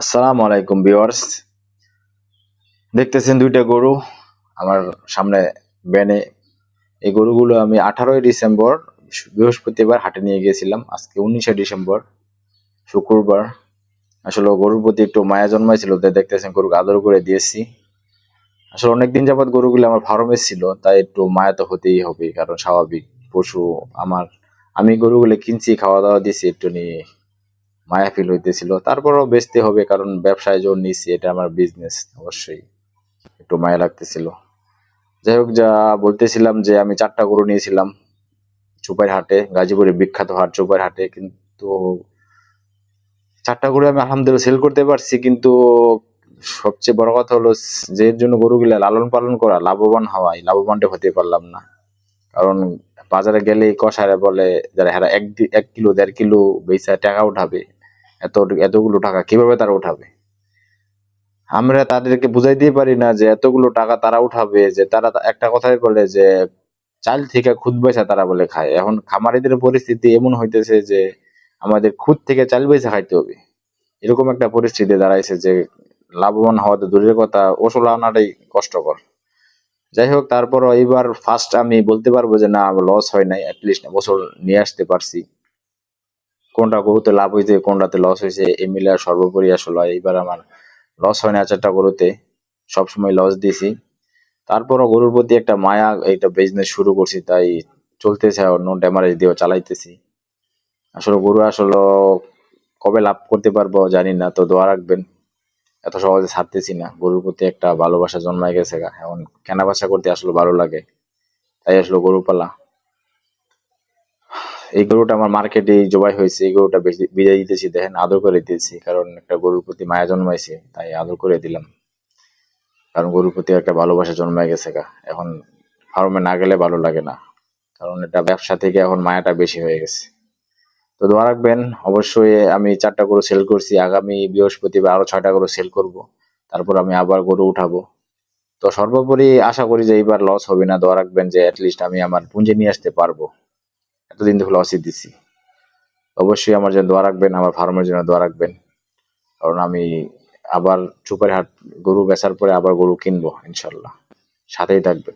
আসসালামু আলাইকুম ভিউয়ার্স, দেখতেছেন দুইটা গরু আমার সামনে ব্যানে। এই গরুগুলো আমি 18ই ডিসেম্বর বৃহস্পতিবার হাটে নিয়ে গিয়েছিলাম। আজকে 19শে ডিসেম্বর শুক্রবার। আসলে গরুর প্রতি একটু মায়া জন্মাইছিল, তাই দেখতেছেন গরুকে আদর করে দিয়েছি। আসলে অনেকদিন যাবৎ গরুগুলো আমার ফার্মে ছিল, তাই একটু মায়া তো হতেই হবে, কারণ স্বাভাবিক পশু আমার। আমি গরুগুলো কিনছি, খাওয়া দাওয়া দিছি, একটু নিয়ে মায়া ফিল হইতেছিল। তারপরও বেচতে হবে, কারণ ব্যবসায় জোর নিচ্ছি, এটা আমার বিজনেস, অবশ্যই একটু মায়া লাগতেছিল। যাই হোক, যা বলতেছিলাম যে আমি 4টা গরু নিয়েছিলাম চুপাইর হাটে, গাজীপুরের বিখ্যাত হাট চুপাইর হাটে। কিন্তু 4টা গরু আমি আলহামদুলিল্লাহ সেল করতে পারছি, কিন্তু সবচেয়ে বড় কথা হলো যে এর জন্য গরুগুলা লালন পালন করা, লাভবান হওয়া, এই লাভবানটা হতে পারলাম না। কারণ বাজারে গেলেই কষায়রা বলে, যারা হেরা 1 কিলো 1.5 কিলো বেচা টাকা উঠাবে, এতগুলো টাকা কিভাবে তারা উঠাবে? আমরা তাদেরকে বুঝাইতেই পারি না যে এতগুলো টাকা তারা উঠাবে। যে তারা একটা কথাই বলে যে চাল থেকে খুদ বেচা তারা বলে খায়। এখন খামারিদের পরিস্থিতি এমন হইতেছে যে আমাদের খুদ থেকে চাল বেচা খাইতে হবে, এরকম একটা পরিস্থিতি দাঁড়াইছে যে লাভবান হওয়া তো দূরের কথা, ওসল আনাটাই কষ্টকর। যাই হোক, তারপরও এইবার ফার্স্ট আমি বলতে পারবো যে না, লস হয় নাই, অ্যাটলিস্ট বছর নিয়ে আসতে পারছি। কোনটা গরুতে লাভ হয়েছে কোনটাতে লস হয়েছে এই মিলে সর্বোপরি আসলে এইবার আমার লস হয় না। 4টা গরুতে সবসময় লস দিয়েছি, তারপরও গরুর প্রতি একটা মায়া, এইটা বিজনেস শুরু করছি, তাই চলতেছে, নো ড্যামারেজ দিয়েও চালাইতেছি। আসলে গরু আসলে কবে লাভ করতে পারবো জানি না, তো দোয়া রাখবেন। এত সহজে ছাড়তেছি না, গরুর প্রতি একটা ভালোবাসা জন্মায় গেছে গা। এখন কেনা বেচা করতে আসলে ভালো লাগে, তাই আসলে গরু পালা। এই গরুটা আমার মার্কেটে জবাই হয়েছে, এই গরুটা বেশি বিদায় দিতেছি, দেখেন আদর করে দিয়েছি, কারণ একটা গরুর প্রতি মায়া জন্মাইছে, তাই আদর করে দিলাম। কারণ গরুর প্রতি একটা ভালোবাসা জন্মায় গেছে গা। এখন ফার্মে না গেলে ভালো লাগে না, কারণ এটা ব্যবসা থেকে এখন মায়াটা বেশি হয়ে গেছে। তো দোয়া রাখবেন অবশ্যই। আমি 4টা গরু সেল করছি, আগামী বৃহস্পতিবার আরো 6টা গরু সেল করব, তারপর আমি আবার গরু উঠাবো। তো সর্বোপরি আশা করি যে এইবার লস হবে না। দোয়া রাখবেন যে অ্যাটলিস্ট আমি আমার পুঁজি নিয়ে আসতে পারবো, এতদিন তো লসই দিছি। অবশ্যই আমার জন্য দোয়া রাখবেন, আমার ফার্মের জন্য দোয়া রাখবেন, কারণ আমি আবার সুপার হাট গরু বেচার পরে আবার গরু কিনবো ইনশাল্লাহ। সাথেই থাকবেন।